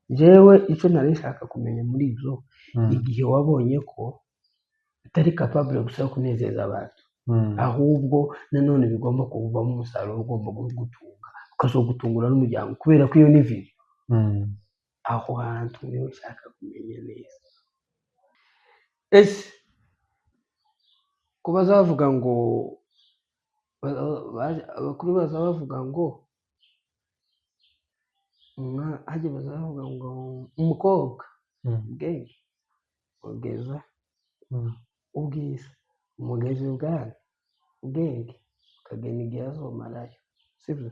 jewe icyo nari nshaka kumenya muri ibyo igihe wabonye ko utari capable gusa yo kunezeza abantu ahubwo nanone bigomba kuvamo umusaruro ugomba gutunga ukazogutungura n'umuryango kubera ko iyo ni vivi aho hantu niho nshaka kumenya neza. Ese ko bazavuga ngo abakuru baza bavuga ngo hajya bazavuga ngo umukobwa ubwenge ubwiza ubwiza umugezi ubwenge ukagena igihe azomarayo sibyo.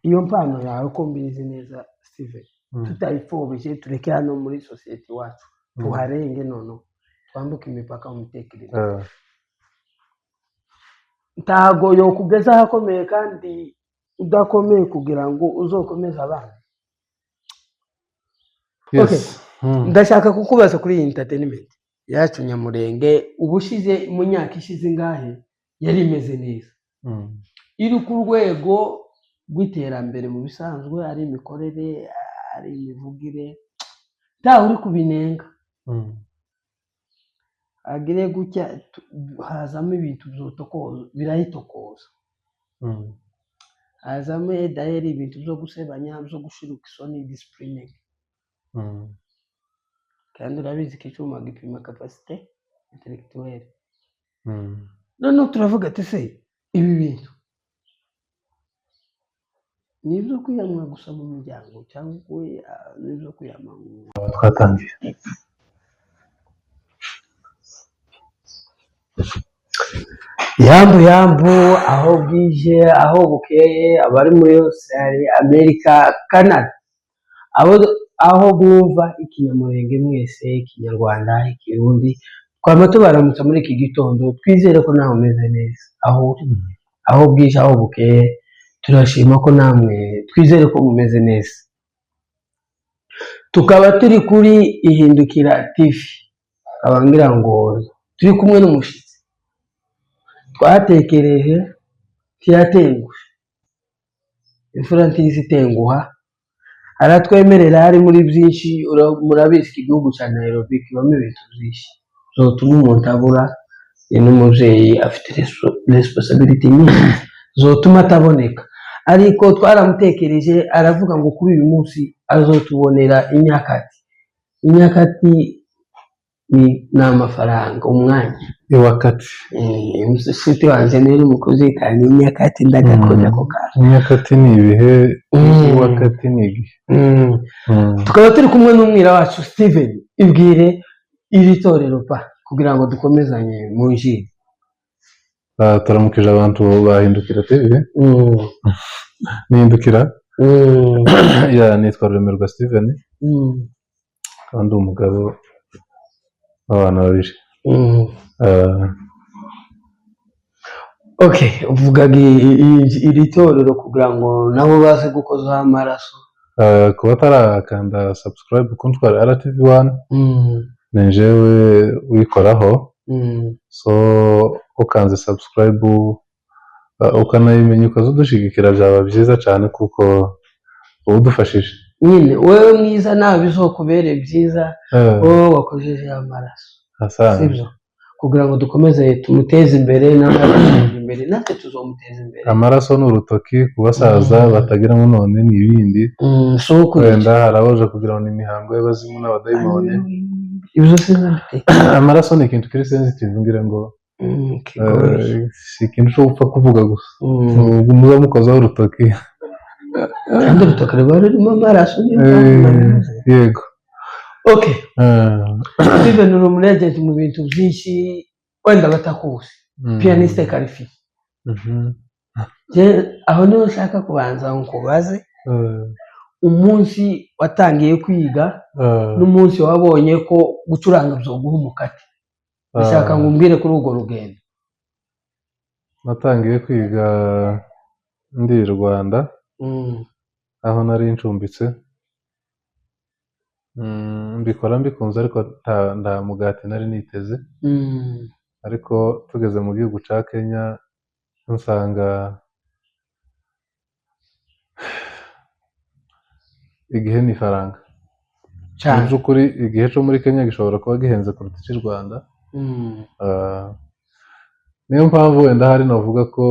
Iyo mpano yawe ko mbizi neza Steven tutayipfobije tureke hano muri sosiyete iwacu tuharenge noneho twambuke imipaka mu mitekerereze. Ntago yo kugeza ahakomeye kandi udakomeye kugira ngo uzokomeze abana. Okay. Ndashaka kukubaza kuri iyi entertainment yacu Nyamurenge ubushize mu myaka ishize ngahe yari imeze neza iri ku rwego rw'iterambere mu bisanzwe ari imikorere ari imivugire ntawe uri kubinenga agire gutya hazamo ibintu byotokoza birahitokoza hazamo edaheri ibintu byo gusebanya byo gushiruka isoni discipline kandi urabizi ko icyuma gipima capacité intellectuelle noneho turavuga ati se ibi bintu ni ibyo kwiyamwa gusa mu muryango cyangwa ni ibyo kwiyamwa twatangiye yambu aho bwije aho bukeye abari muri Australia Amerika Canada aho bumva ikinyamurenge mwese ikinyarwanda ikirundi twama tubaramutsa muri iki gitondo twizere ko nawe umeze neza aho bwije aho bukeye turashima ko namwe twizere ko mumeze neza. Tukaba turi kuri Ihindukira TV abangira ngo turi kumwe n'umushitsi twatekereje tiyatenguha imfura ntizitenguha aratwemerera ari muri byinshi murabizi igihugu cya Nairobi kibamo ibintu byinshi zotuma umuntu abura n'umubyeyi afite responsibility nyinshi zotuma ataboneka ariko twaramutekereje aravuga ngo kuri uyu munsi azotubonera inyakati ni amafaranga umwanya iwakati umusiti wanjye rero umukozi kandi inyakati ndagakoze ako kantu inyakati ni ibihe iwakati ni igihe tukaba turi kumwe n'umwira wacu Steven ibwire iri torero kugira ngo dukomezanye mu njiri. Turamukije abantu bahindukira TV nihindukira nitwa Ruremerwa Steven kandi umugabo w'abana babiri. Okay, uvugaga iri torero kugira ngo nabo baze gukozaho amaraso kuba tarakanda subscribe kuntwa RTV1 nenjewe wikoraho so ukanze subscribe ukanayimenya ukazudushigikira byaba byiza cyane kuko udufashije nyine wewe mwiza nawe bizokubere byiza wowe wakojeje amaraso sibyo kugira ngo dukomeze tumuteze imbere n'abateze imbere natwe tuzomuteza imbere. Amaraso n'urutoki kubasaza batagira ngo none n'ibindi wenda harabaje kugira ngo imihango y'abazimu n'abadayimoni ibyo sinzate amaraso ni ikintu kiri sensitive ngira ngo si ikintu cyo gupfa kuvuga gusa muza mukozaho urutoki kandi urutoki ruba rurimo amaraso yego. Okay. Steven uri umuragenti mu bintu byinshi wenda batakuzi pianiste Karifi aho niho nshaka kubanza nkubaze umunsi watangiye kwiga n'umunsi wabonye ko gucuranga byoguha umukate nshaka ngo umbwire kuri urwo rugendo. Natangiye kwiga ndi i Rwanda aho nari ncumbitse mbikora mbikunze ariko nta mugati nari niteze ariko tugeze mu gihugu cya Kenya nsanga igihe ni faranga mu by'ukuri igihe cyo muri Kenya gishobora kuba gihenze kuruta icy'i Rwanda. Niyo mpamvu wenda hari navuga ko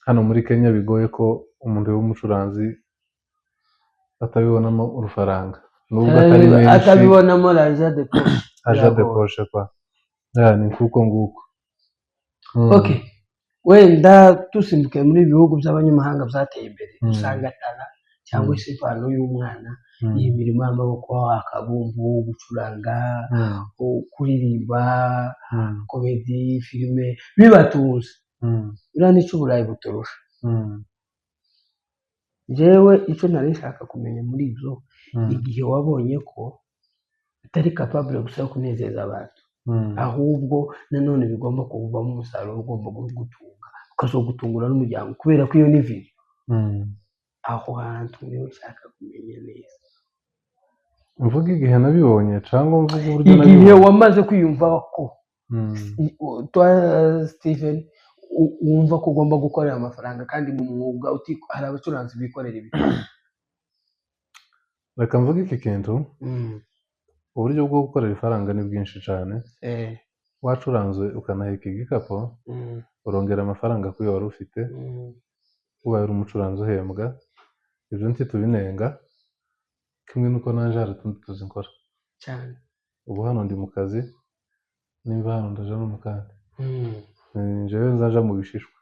hano muri Kenya bigoye ko umuntu w'umucuranzi atabibonamo urufaranga nubwo atari menshi, atabibonamo aja de poche kwa ni kuko nguko. Okay, wenda dusimbuke muri ibihugu by'abanyamahanga byateye imbere usanga tara cyangwa se impano y'umwana iyi mirimo y'amaboko, akabumbu, gucuranga, kuririmba, komedi, filime bibatunze, uriya nicyo Uburayi buturusha. Jewe icyo nari nshaka kumenya muri ibyo, igihe wabonye ko utari capable gusa yo kunezeza abantu, ahubwo nanone bigomba kuvamo umusaruro ugomba gutunga, ukazogutungura n'umuryango, kubera ko iyo ni video. Aho hantu niho nshaka kumenya neza. Mvuga igihe nabibonye cyangwa mvuga uburyo nabibonye? Igihe wamaze kwiyumva ko Steven wumva ko ugomba gukorera amafaranga kandi mu mwuga hari abacuranzi bikorera ibi. Reka mvuga iki kintu, uburyo bwo gukorera ifaranga ni bwinshi cyane. Wacuranze ukanaheka igikapu, urongera amafaranga kuyo wari ufite, ubaye uri umucuranzi uhembwa, ibyo ntitubinenga, kimwe nuko nanje hari utundi tuzi nkora cyane. Ubu hano ndi mu kazi, nimba hano ndaja no mu kandi, njyewe nzaja mu bishishwa.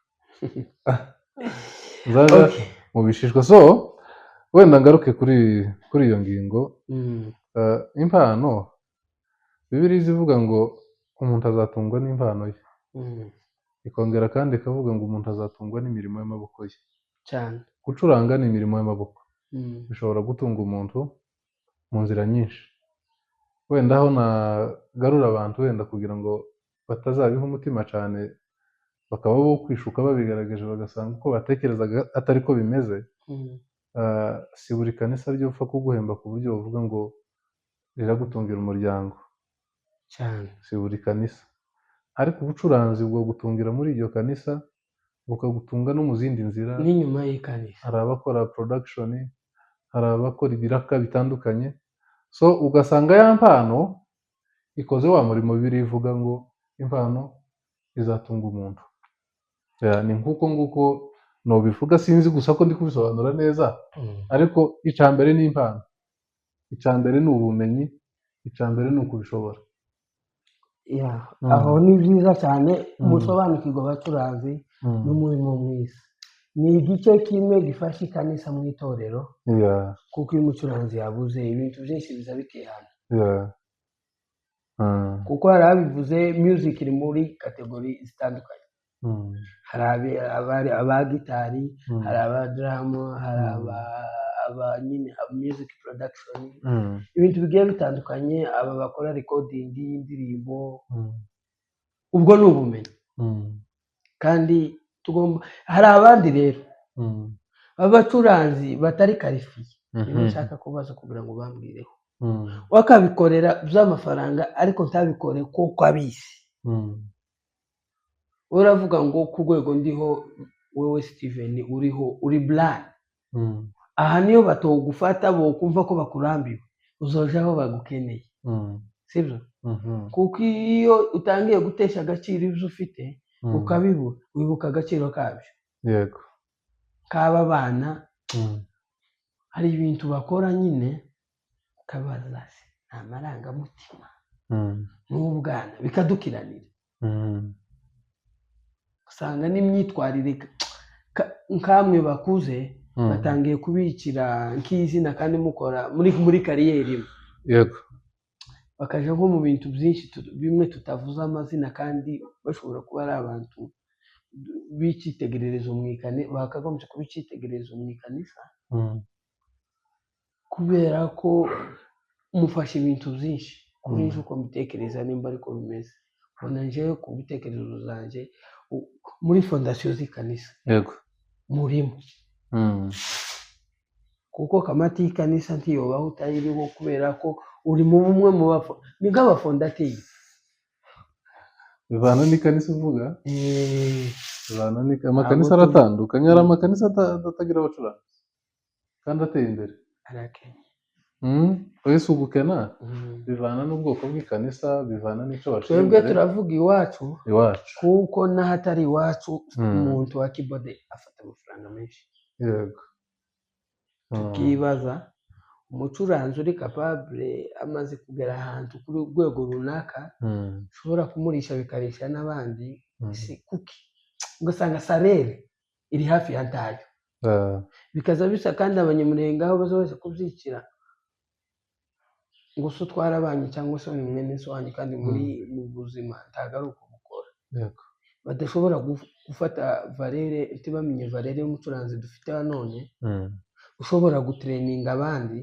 Nzaja mu bishishwa. So wenda ngaruke kuri iyo ngingo. Impano, Bibiliya ivuga ngo umuntu azatungwa n'impano ye, ikongera kandi ikavuga ngo umuntu azatungwa n'imirimo y'amaboko ye cyane. Gucuranga ni imirimo y'amaboko, bishobora gutunga umuntu mu nzira nyinshi. Wenda aho nagarura abantu wenda kugira ngo batazabiha umutima cyane, bakaba bo kwishuka babigaragaje bagasanga uko batekerezaga atari ko bimeze. Si buri kanisa ryopfa kuguhemba ku buryo bavuga ngo riragutungira umuryango cyane, si buri kanisa. Ariko ubucuranzi bwo gutungira muri iryo kanisa bukagutunga no mu zindi nzira n'inyuma y'ikanisa. Hari abakora production, hari abakora ibiraka bitandukanye, so ugasanga ya mpano ikoze wa murimo. Bibiliya ivuga ngo impano izatunga umuntu. Ni nguko nobivuga, sinzi gusa ko ndi kubisobanura neza, ariko icambere ni impano, icambere ni ubumenyi, icambere ni ukubishobora. Aho ni byiza cyane. Musobanukirwa abacuranzi n'umurimo mwiza. Ni igice kimwe gifasha ikanisa mu itorero, kuko iyo umucuranzi yabuze ibintu byinshi biza bitihana. Kuko hari abivuze music iri muri kategori zitandukanye. Hari aba gitari, hari aba drum, hari aba nyine music production, ibintu bigiye bitandukanye, aba bakora recording y'indirimbo. Ubwo ni ubumenyi, kandi hari abandi rero abacuranzi batari karifiye. Niba nshaka kubaza kugira ngo bambwireho, wakabikorera by'amafaranga ariko ntabikore kuko abizi. Uravuga ngo ku rwego ndiho wewe Steven uriho uri blind, aha niyo batogufata bo kumva ko bakurambiwe, uzoja aho bagukeneye, sibyo? Kuko iyo utangiye gutesha agaciro ibyo ufite ukabibura, wibuka agaciro kabyo. Yego, kaba bana hari ibintu bakora nyine ukabaza nta marangamutima n'ubwana bikadukiranira. Usanga n'imyitwarire nkamwe bakuze batangiye kubikira nk'izina kandi mukora muri kariyeri imwe. Yego, bakaja nko mu bintu byinshi bimwe tutavuze amazina, kandi bashobora kuba ari abantu b'icyitegererezo mu ikanisa, bakagombye kuba icyitegererezo mu ikanisa, kubera ko mufashe ibintu byinshi kuri ejo uko mbitekereza, nimba ariko bimeze. Mbona njewe ku bitekerezo zanjye muri fondasiyo z'ikanisa murimo, kuko kamati y'ikanisa ntiyobaho utayiriho, kubera ko uri mu bumwe mu ni nk'abafondateri. bivana n'ikanisa uvuga. Amakanisa aratandukanye, hari amakanisa atagira abacuranzi kandi ateye imbere. wese ugukena bivana n'ubwoko bw'ikanisa, bivana n'icyo bashira twebwe imbere turavuga iwacu iwacu. kuko n'ahatari iwacu umuntu wa kibode afata amafaranga menshi. Yego. Tukibaza umucuranzi uri capable amaze kugera ahantu kuri urwego runaka ushobora kumurisha bikarisha n'abandi, si kuki ugasanga salere iri hafi ya ntayo, bikaza bisa kandi abanyamurenge aho baza bose kubyikira ngo se utwarabanye cyangwa se ni mwene so wanyu, kandi muri mu buzima ntagaruka gukora. Yego. Badashobora gufata valere, bamenye valere y'umucuranzi dufite none, ushobora gutreninga abandi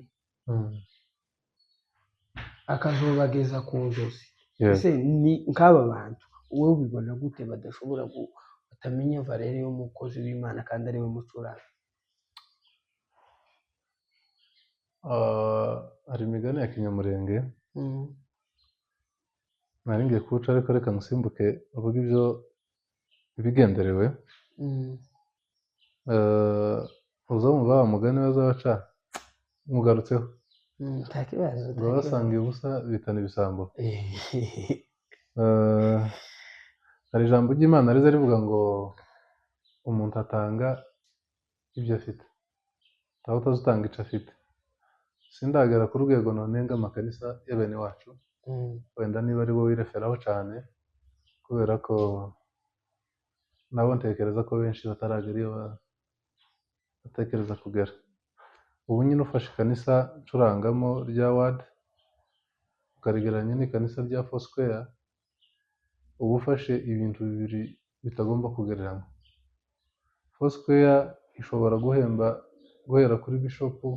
akazobageza ku nzozi. Ese ni nk'aba bantu wowe ubibona gute badashobora batamenya valere y'umukozi w'Imana kandi ari we mucuranzi? Hari imigani ya kinyamurenge nari ngiye kuwuca, ariko reka ngusimbuke uvuga ibyo ibigenderewe. Uza mu ba mugani bazabaca mugarutseho, nta kibazo, baba basangiye ubusa bitana ibisambo. Hari ijambo ry'Imana riza rivuga ngo umuntu atanga ibyo afite, aho utazutanga icyo afite. Sindagera ku rwego nonenga amakanisa ya bene wacu, wenda niba ari wowe wireferaho cyane, kubera ko nabo ntekereza ko benshi bataragera iyo batekereza kugera. Ubu nyine ufashe ikanisa ncurangamo rya WAD ukarigeranya n'ikanisa rya Foursquare, uba ufashe ibintu bibiri bitagomba kugereranywa. Foursquare ishobora guhera kuri bishopu,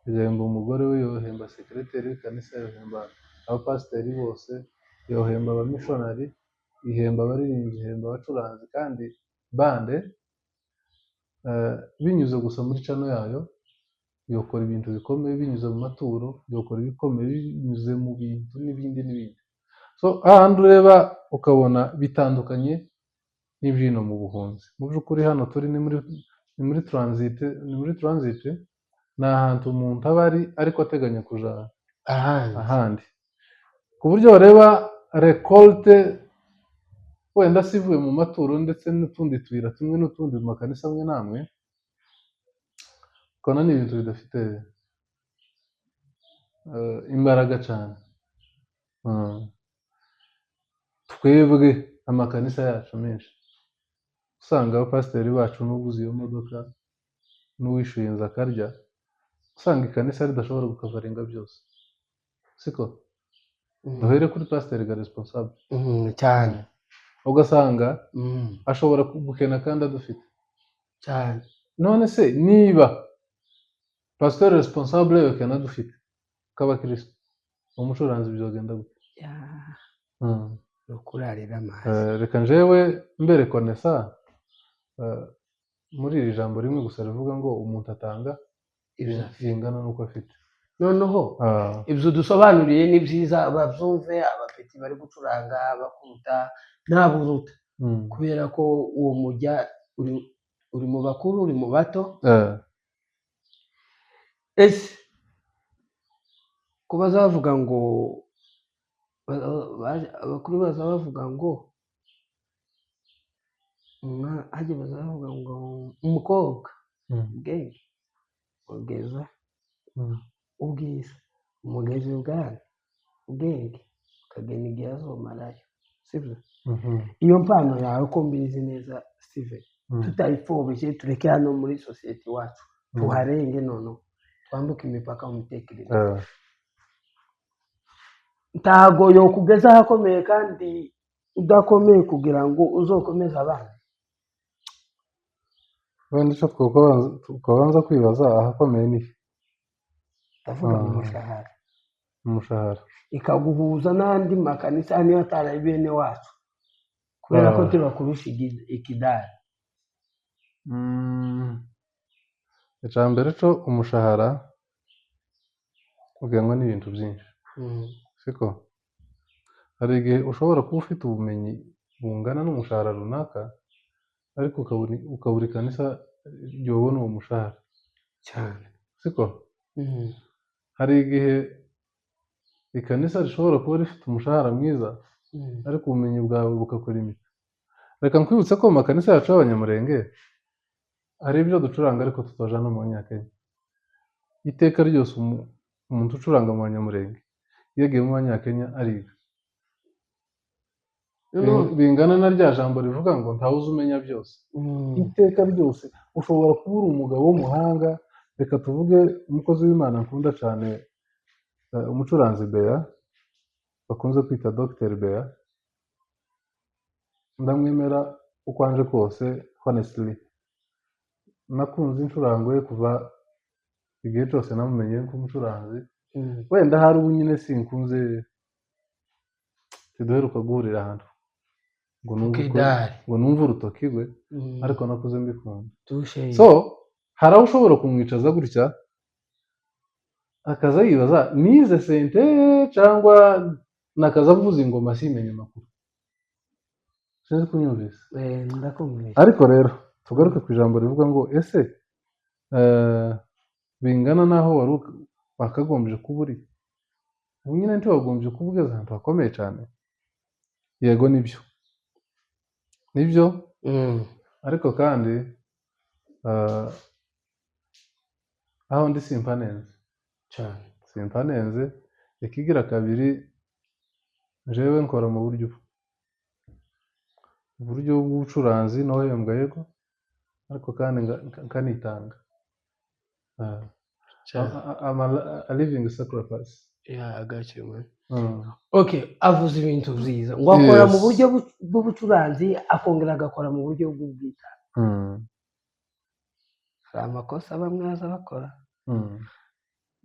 igahemba umugore we, yohemba sekereteri w'ikanisa, yohemba abapasiteri bose, yohemba abamishonari, ihemba abaririmbyi, ihemba abacuranzi, kandi bande binyuze gusa muri cano yayo yokora ibintu bikomeye, binyuze mu maturo yokora ibikomeye, binyuze mu bintu n'ibindi n'ibindi. So ahandi ureba ukabona bitandukanye n'ibyino mu buhunzi. Mu by'ukuri hano turi ni muri transit, ni ahantu umuntu aba ari ariko ateganya kuja ahandi, ku buryo bareba recolte wenda sivuye mu maturo ndetse n'utundi tuyira tumwe n'utundi mu makanisa amwe namwe, ukabona ni ibintu bidafite imbaraga cyane. Twebwe amakanisa yacu menshi usanga abapasiteri bacu n'uguze iyo modoka n'uwishyuye inzu akarya, usanga ikanisa ridashobora gukavaringa byose, siko? Duhere kuri pasiteri ga responsable cyane, ugasanga ashobora gukena kandi adufite cyane. None se niba pasiteri responsable yokena adufite k'abakristo, umucuranzi byogenda gute? Kurarira amazi. Reka njyewe mbere konesa muri iri jambo rimwe gusa rivuga ngo umuntu atanga ingana n'uko afite. Noneho ibyo dusobanuriye ni byiza, babyumve abapeti bari gucuranga bakuruta n'aburuta, kubera ko uwo mujya uri mu bakuru, uri mu bato. Ese ko bazavuga ngo abakuru baza bavuga ngo hajya bazavuga ngo umukobwa ubwenge ugeza ubwiza, umugezi ubwana ubwenge ukagena igihe azomarayo, sibyo? Iyo mpano yawe ko mbizi neza Steven, tutayipfobije tureke hano muri sosiyete iwacu, tuharenge noneho twambuke imipaka mu mitekerereze. Ntago yo kugeza ahakomeye kandi udakomeye kugira ngo uzokomeze abana. Wenda icyo twabanza kwibaza ahakomeye ni ndavuga mu mushahara, ikaguhuza n'andi makanisa niyo atari bene wacu, kubera ko tubakurusha ikidari. icya mbere cyo umushahara ugenwa n'ibintu byinshi, siko? Hari igihe ushobora kuba ufite ubumenyi bungana n'umushahara runaka, ariko ukabura ikanisa ryobona uwo mushahara cyane, siko? Hari igihe ikanisa rishobora kuba rifite umushahara mwiza ariko ubumenyi bwawe bukakora imiti. Reka nkwibutse ko mu makanisa yacu y'abanyamurenge hari ibyo ducuranga ariko tutajana mu banyakenya. Iteka ryose umuntu ucuranga mu banyamurenge iyo agiye mu banyakenya ariga. Bingana na rya jambo rivuga ngo ntawuzi umenya byose. Iteka ryose ushobora kuba uri umugabo w'umuhanga, reka tuvuge umukozi w'Imana nkunda cyane, umucuranzi Bea bakunze kwita Dr Bea, ndamwemera uko anje kose. Honestly nakunze incurango ye kuva igihe cyose namumenye nk'umucuranzi. Wenda hari ubu nyine sinkunze, tiduheruka guhurira ahantu ngo numve urutoki rwe, ariko nakuze mbikunda. So hari aho ushobora kumwicaza gutya akaza yibaza nize sente cyangwa nakaza avuza ingoma simenye amakuru. Sinzi kunyumvise. Ariko rero tugaruke ku ijambo rivuga ngo ese bingana naho wari wakagombye kuba uri, ubu nyine ntiwagombye kuba ugeze ahantu hakomeye cyane. Yego nibyo, ariko kandi aho ndi simpanenze cyane, simpanenze. Ikigira kabiri, jewe nkora mu buryo bw'ubucuranzi nohembwa, yego, ariko kandi nkanitanga. I'm a living sacrifice. Yeah, I got you, man. Okay, avuze ibintu byiza ngo akora mu buryo bw'ubucuranzi akongera agakora mu buryo bw'ubwitange. Hari amakosa bamwe baza bakora,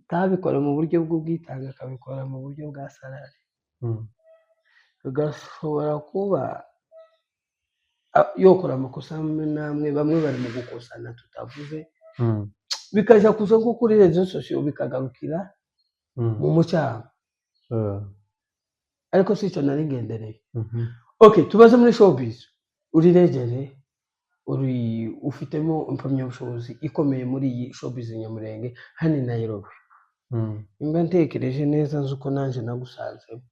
atabikora mu buryo bw'ubwitange akabikora mu buryo bwa salari. Bigashobora kuba yokora amakosa namwe bamwe bari mu gukusana tutavuze, bikajya kuza nko kuri rezo sosiyo bikagarukira mu mucyaha. Ariko si cyo nari ngendereye. Okay, tubaze muri showbiz uri regere, ufitemo impamyabushobozi ikomeye muri iyi showbiz Nyamurenge hano i Nairobi. Imba ntekereje neza nzi uko nanjye nagusanzemo,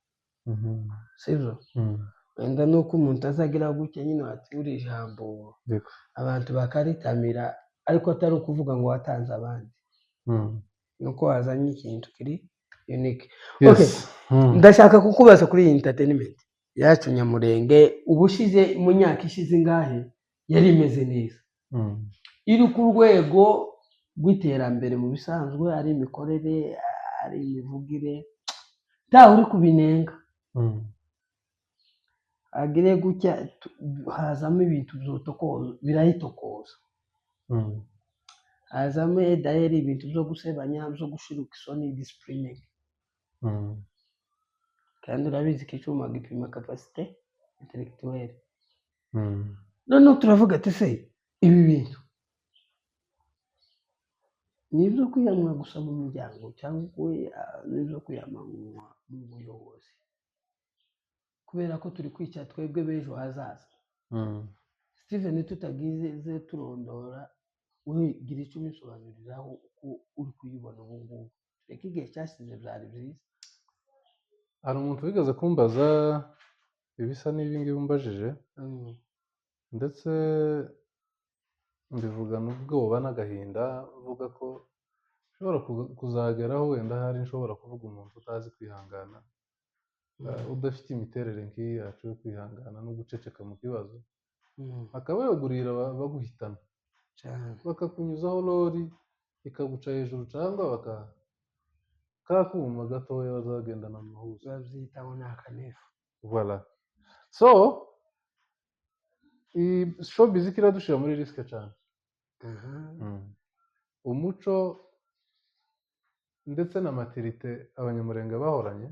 sibyo? Wenda nuko umuntu azagira gutya nyine watura ijambo abantu bakaritamira, ariko atari ukuvuga ngo watanze abandi, nuko wazanye ikintu kiri unique. Okay, ndashaka kukubaza kuri iyi entertainment yacu Nyamurenge, ubushize mu myaka ishize ingahe yari imeze neza, iri ku rwego rw'iterambere mu bisanzwe, ari imikorere, ari imivugire, ntawe uri kubinenga. Agire gutya hazamo ibintu byotokoza, birayitokoza. Hazamo daheri ibintu byo gusebanya, byo gushiruka isoni, discipline. Kandi urabizi ko icyuma gipima capacité intellectuelle. None turavuga ati se ibi bintu nibyo kwiyamwa gusa mu muryango cyangwa nibyo kwiyamwa mu buyobozi, kubera ko turi kwica twebwe b'ejo hazaza. Steven, tutagize turondora, gira icyo ubisobanuriraho uko uri kuyibona ubu ngubu. Reka igihe cyasize byari byiza. Hari umuntu wigeze kumbaza ibisa n'ibi ngibi umbajije, ndetse mbivugana ubwoba n'agahinda, uvuga ko ushobora kuzageraho wenda hari nshobora kuvuga umuntu utazi kwihangana, udafite imiterere nk'iyi yacu yo kwihangana no guceceka mu kibazo, akaba yagurira baguhitana bakakunyuzaho lori ikaguca hejuru, cyangwa kakuma gatoya bazagendana mu mahuzo, babyitaho ni akanefu. Voilà. So showbiz iradushira muri risike cyane. Umuco ndetse na maturite abanyamurenge bahoranye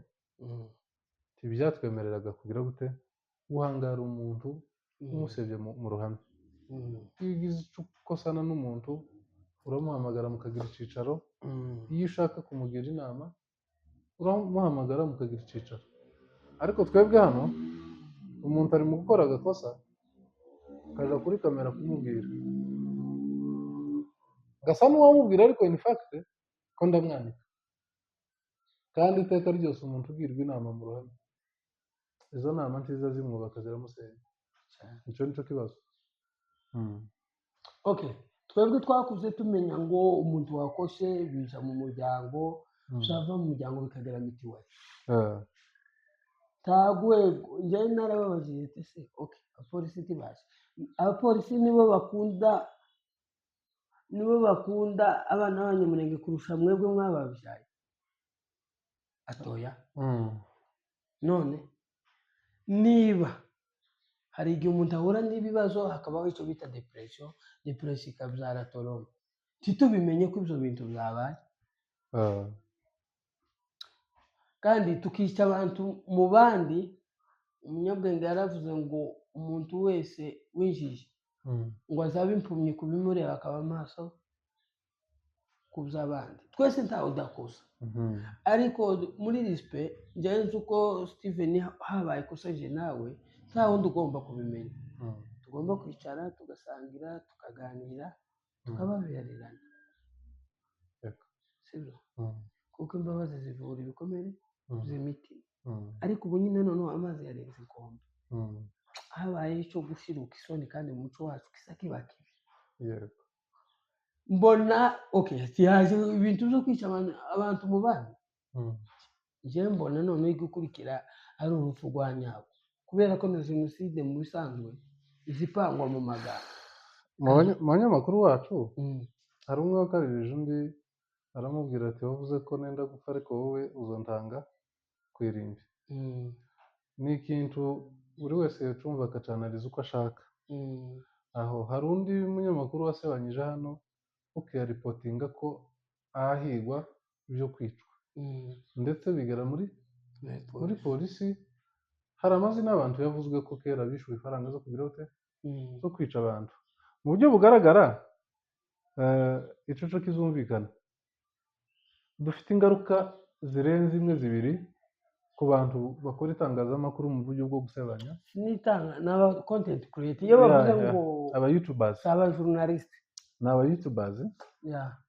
ntibyatwemereraga kugira gute guhangara umuntu umusebye mu ruhame. Iyo ugize ukosana n'umuntu uramuhamagara mukagira icyicaro, iyo ushaka kumugira inama uramuhamagara mukagira icyicaro. Ariko twebwe hano umuntu ari mu gukora agakosa akaja kuri kamera kumubwira, gasa n'uwamubwira ariko in fact ko ndamwandika. kandi iteka ryose umuntu ugirwa inama mu ruhame izo nama nziza zimwubaka ziramusenya. icyo nicyo kibazo. Okay, twebwe twakuze tumenya ngo umuntu wakoshe bija mu muryango, byava mu muryango bikagera mitiweli. Tagwego njyewe narababajije ese okay, abapolisi ntibaje. Abapolisi nibo bakunda abana b'abanyamurenge kurusha mwebwe mwababyaye. Atoya. None niba hari igihe umuntu ahura n'ibibazo hakabaho icyo bita depression ikabyara toroma, ntitubimenye ko ibyo bintu byabaye, kandi tukica abantu mu bandi. Umunyabwenge yaravuze ngo umuntu wese winjije ngo azabe impumyi ku bimureba akaba amaso ku by'abandi. Twese ntawe udakosa, ariko muri rispe njyewe nzi uko Steven habaye ikosa je nawe nta wundi ugomba kubimenya. Tugomba kwicara tugasangira tukaganira tukababererana, sibyo? Kuko imbabazi zivura ibikomere by'imitima. Ariko ubu nyine noneho amazi yarenze inkombe, habaye icyo gushiruka isoni kandi mu muco wacu kisa kiba kibi. Mbona okay, yaje ibintu byo kwica abantu mu bandi. Je mbona none gukurikira ari urupfu rwa nyabo, kubera ko na jenoside mu bisanzwe izipangwa mu magambo. Mu banyamakuru wacu hari umwe wakaribije undi aramubwira ati wavuze ko nenda gupfa ariko wowe uzontanga kwirimbi. Ni ikintu buri wese yacumva akacanariza uko ashaka. Aho hari undi munyamakuru wasebanyije hano ukiyaripotinga ko ahahigwa byo kwicwa, ndetse bigera muri polisi. Hari amazina y'abantu yavuzwe ko kera bishyuwe ifaranga zo kugira ute zo kwica abantu. Mu buryo bugaragara icoco kizumvikana, dufite ingaruka zirenze imwe zibiri ku bantu bakora itangazamakuru mu buryo bwo gusebanya. N'aba content creator iyo bavuze ngo aba youtubers, aba journalist, n'aba youtubers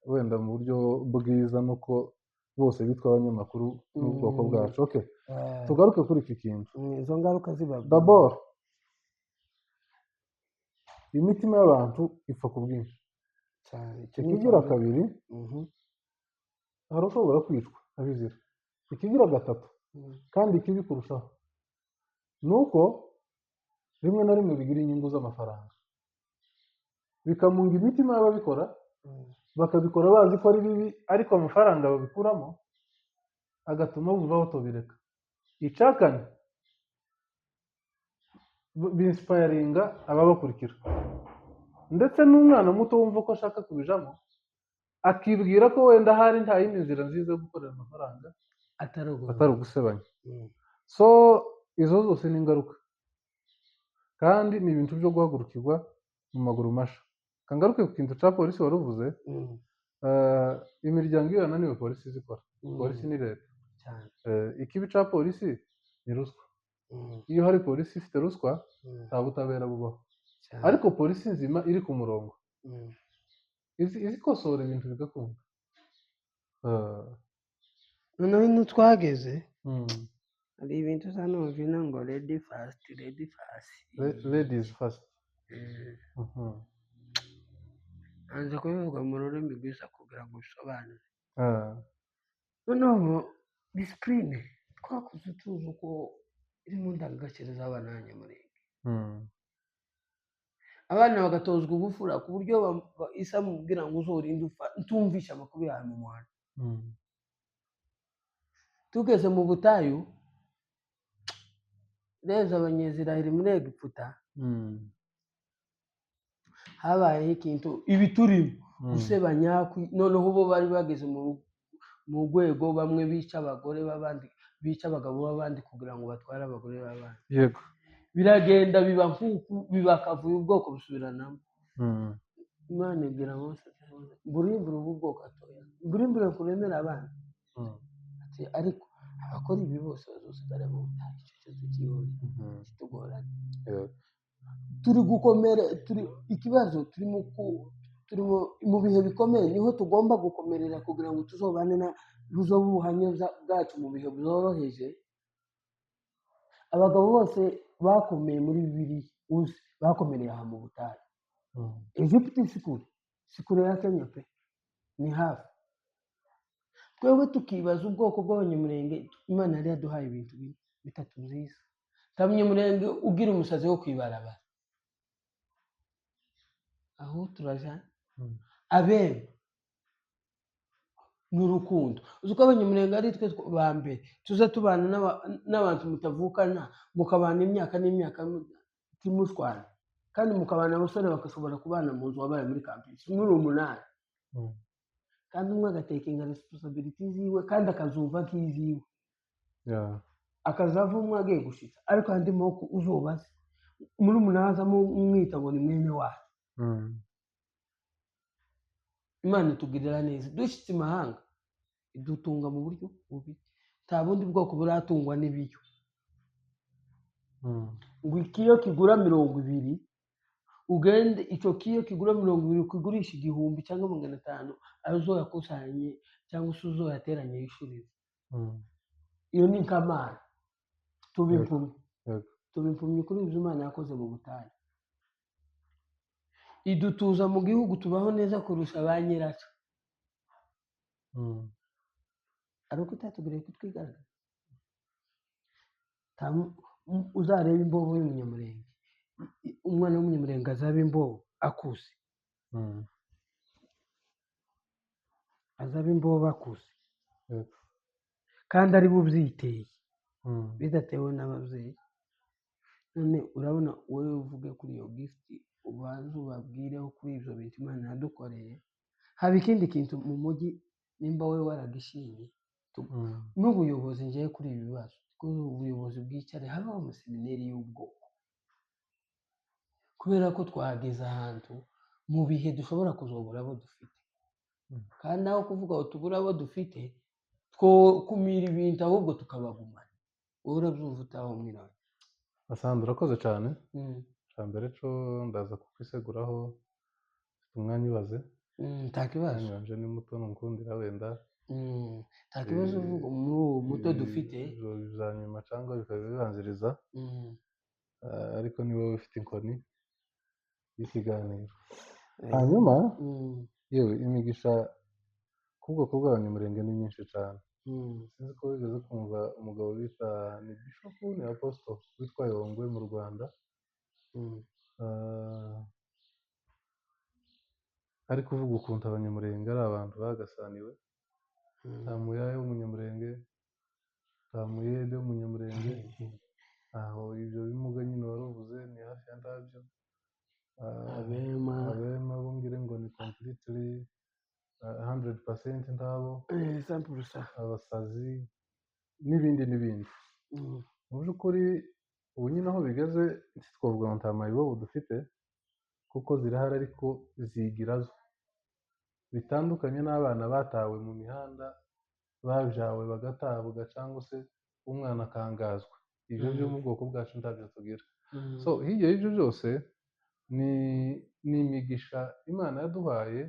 wenda mu buryo bwiza nuko bose bitwa abanyamakuru n'ubwoko bwacu. Okay, tugaruke kuri iki kintu. Izo ngaruka ziba d'abord, imitima y'abantu ipfa ku bwinshi cyane. Ikigira kabiri, hari ushobora kwicwa abizira. Ikigira gatatu, kandi ikibi kurushaho nuko rimwe na rimwe bigira inyungu z'amafaranga, bikamunga imitima y'ababikora, bakabikora bazi ko ari bibi, ariko amafaranga babikuramo agatuma bumva batobireka. Icakanye binspiringa ababakurikira, ndetse n'umwana muto wumva ko ashaka kubijamo akibwira ko wenda hari nta yindi nzira nziza yo gukorera amafaranga atari ugusebanya. So izo zose ni ingaruka, kandi ni ibintu byo guhagurukirwa mu maguru masha. Kangaruke ku kintu cya polisi wari uvuze. Imiryango iyo yananiwe polisi zikora, polisi ni leta. Ikibi cya polisi ni ruswa. Iyo hari polisi ifite ruswa nta butabera bubaho, ariko polisi nzima iri ku murongo izi kosora ibintu bigakunda. noneho ino twageze hari ibintu usa n'uvina ngo ladies first. Ladies first. Hanze kubivuga mu rurimi rwiza kugira ngo bisobanure. Noneho disipurine twakuze tuzi uko iri mu ndangagaciro z'abana b'abanyamurenge. Abana bagatozwa ubufura ku buryo isa mubwira ngo uzorinde upfa ntumvishe amakuru yawe mu muhanda. Tugeze mu butayu reza abanyezirahiri muri Egiputa, habayeho ikintu ibi turimo gusebanya. Noneho bo bari bageze mu rwego bamwe bica abagore b'abandi, bica abagabo b'abandi kugira ngo batware abagore b'abandi. Yego, biragenda biba nk'uku, bibakavuye ubwoko busubiranamo. Imana ibwira Mose mburimbure ubu bwoko atoya, mburimbure kuremera abana. Ati ariko abakora ibi bose bazosigara mu butayu, icyo cyo tukibone kitugorana. Turi gukomera, ikibazo turimo mu bihe bikomeye, niho tugomba gukomerera kugira ngo tuzobane buzoba ubuhamya bwacu mu bihe byoroheje. Abagabo bose bakomeye muri Bibiliya uzi bakomereye aha mu butayu. Egiputa si kure ya Kenya pe, ni hafi. Twebwe tukibaza ubwoko bw'abanyamurenge, Imana yari yaduhaye ibintu bitatu byiza. Nta munyamurenge ugira umusazi wo kwibarabara. Aho turajana abembe n'urukundo. Uzi ko abanyamurenge ari twe ba mbere tuza tubana n'abantu mutavukana, mukabana imyaka n'imyaka timushwana, kandi mukabana abasore bagashobora kubana mu nzu wabaye muri campus muri 8, kandi umwe agatekinga responsibility ziwe kandi akazumva nk'iziwe, akazava umwe agiye gushitsa, ariko andi moko uzobaze muri munaza mwita ngo ni mwene wacu. Imana itugirira neza, dushitse imahanga idutunga mu buryo bubi. Nta bundi bwoko buratungwa n'ibiyo. Ngo ikiyo kigura 20, ugende icyo kiyo kigura 20 ukigurisha 1000 cyangwa 500, ayo uzoyakusanye cyangwa se uzoyateranye yishurize. Iyo ni nkamana tubimpumye kuri ibyo Imana yakoze mu butayu. Idutuza mu gihugu tubaho neza kurusha ba nyiracyo, ariko itatugiriye kutwigaragaza. Uzareba imbobo y'umunyamurenge, umwana w'umunyamurenge azaba imbobo akuze, azaba imbobo akuze, kandi ari bubyiteye bidatewe n'ababyeyi. None urabona wowe uvuge kuri iyo gift, ubanze ubabwireho kuri ibyo bintu Imana yadukoreye. Haba ikindi kintu mu mujyi nimba wowe waragishimye, n'ubuyobozi ngiye kuri ibi bibazo, ubuyobozi bwicare habaho amaseminari y'ubwoko, kubera ko twahageze ahantu mu bihe dushobora kuzobura abo dufite, kandi aho kuvuga ngo tubura abo dufite twokumira ibintu ahubwo tukabagumana. Wowe urabyumva utaho mwirawe? Asandra urakoze cyane. Cya mbere cyo ndaza kukwiseguraho, ufite umwanya ubaze. Nta kibazo, nje ni muto nkundira wenda nta kibazo uvuga muri uwo muto dufite za nyuma cyangwa bikaba bibanziriza, ariko ni wowe ufite inkoni y'ikiganiro. Hanyuma yewe imigisha ku bwoko bw'abanyamurenge ni myinshi cyane. Sinzi ko wigeze kumva umugabo bita ni Bishop ni Apostle witwa Yongwe mu Rwanda, ari kuvuga ukuntu abanyamurenge ari abantu bagasaniwe. Tamuyaye w'umunyamurenge, Tamuyede w'umunyamurenge, aho ibyo bimuga nyine waruvuze ni hafi ya ndabyo. Abema bongere ngo ni completely 100% ntabo, abasazi n'ibindi n'ibindi. Mu by'ukuri ubu nyine aho bigeze twavuga ngo nta mayibobo dufite, kuko zirahari ariko zigirazo bitandukanye n'abana batawe mu mihanda, babyawe bagatabwa cyangwa se umwana akangazwa. Ibyo byo mu bwoko bwacu ntabyo tugira. So hirya y'ibyo byose ni imigisha Imana yaduhaye,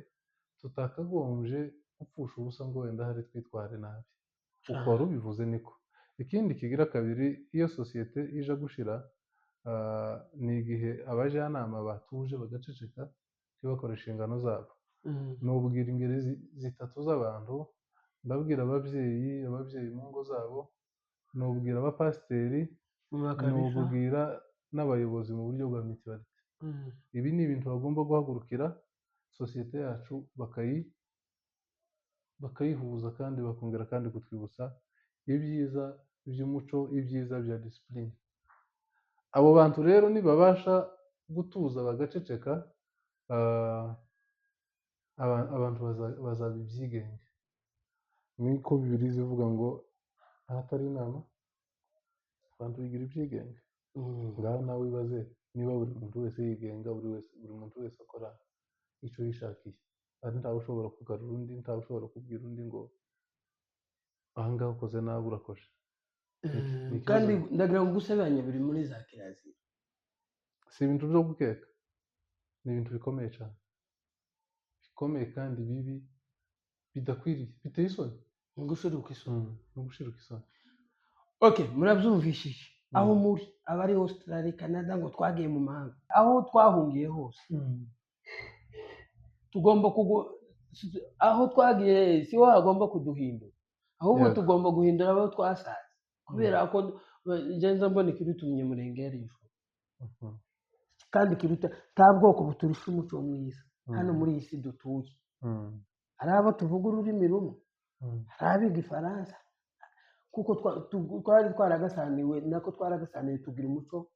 tutakagombye gupfusha ubusa ngo wenda hari twitware nabi. Uko wari ubivuze niko. Ikindi kigira kabiri, iyo sosiyete ije gushira, ni igihe abajyanama batuje bagaceceka ntibakore inshingano zabo. Nubwira ingeri zitatu z'abantu, ndabwira ababyeyi mu ngo zabo, nubwira abapasiteri, nubwira n'abayobozi mu buryo bwa mituwalite. Ibi ni ibintu bagomba guhagurukira sosiyete yacu bakayihuza, kandi bakongera kandi kutwibutsa ibyiza by'umuco, ibyiza bya disipurine. Abo bantu rero nibabasha gutuza bagaceceka, abantu bazaba ibyigenge. Niko Bibiliya zivuga ngo ahatari inama abantu bigira ibyigenge. Ngaho nawe wibaze niba buri muntu wese yigenga, buri muntu wese akora icyo yishakiye, ari ntawe ushobora kugarura undi, ntawe ushobora kubwira undi ngo ahangaha ukoze nabi urakoze. Kandi ndagira ngo gusebanya biri muri za kirazira, si ibintu byo gukeka, ni ibintu bikomeye cyane, bikomeye kandi bibi, bidakwiriye, biteye isoni. ngushiruka isoni. no gushiruka isoni. Okay, murabyumvishije aho muri abari Australia Canada ngo twagiye mu mahanga aho twahungiye hose tugomba aho twagiye si ho hagomba kuduhindura ahubwo Yego. tugomba guhindura abo twasaze kubera ko ngenza mbona ikiruta umunyamurenge yarijwe kandi kiruta nta bwoko buturusha umuco mwiza hano muri iyi si dutuye. Hari abo tuvuga ururimi rumwe, hari abiga ifaransa kuko twari twaragasaniwe nako twaragasaniwe tugira umuco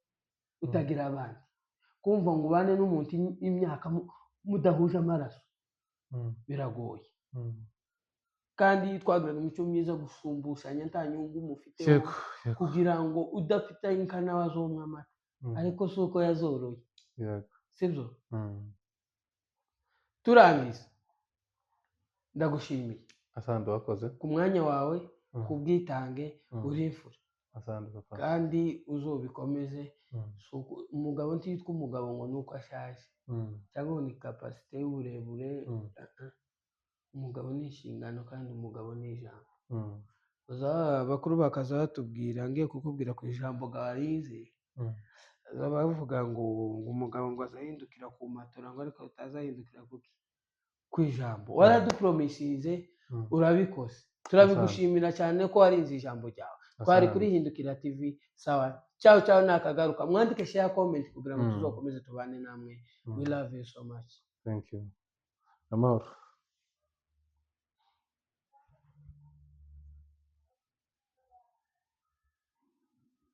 utagira abandi. Kumva ngo ubane n'umuntu imyaka mudahuje amaraso biragoye kandi twagiraga imico myiza gusumbushanya nta nyungu mufiteho kugira ngo udafite inka nawe azomwa amata ariko si uko yazoroye sibyo. Turangiza ndagushimiye asante wakoze ku mwanya wawe ku bwitange uri imfura kandi uzobikomeze. Umugabo ntiyitwa umugabo ngo nuko ashaje cyangwa ngo ni kapasite y'uburebure. Umugabo ni inshingano kandi umugabo ni ijambo. Bakuru bakaza batubwira ngiye kukubwira ku ijambo garize bavuga ngo umugabo ngo azahindukira ku matora ngo ariko utazahindukira ku ijambo. Waradupromishije urabikoze, turabigushimira cyane ko warinze ijambo ryawe. Twari kuri Hindukira TV. Sawa, ciao ciao, nakagaruka. Mwandike share comment kugira ngo tuzokomeze tubane namwe. We love you so much. Thank you. Amor.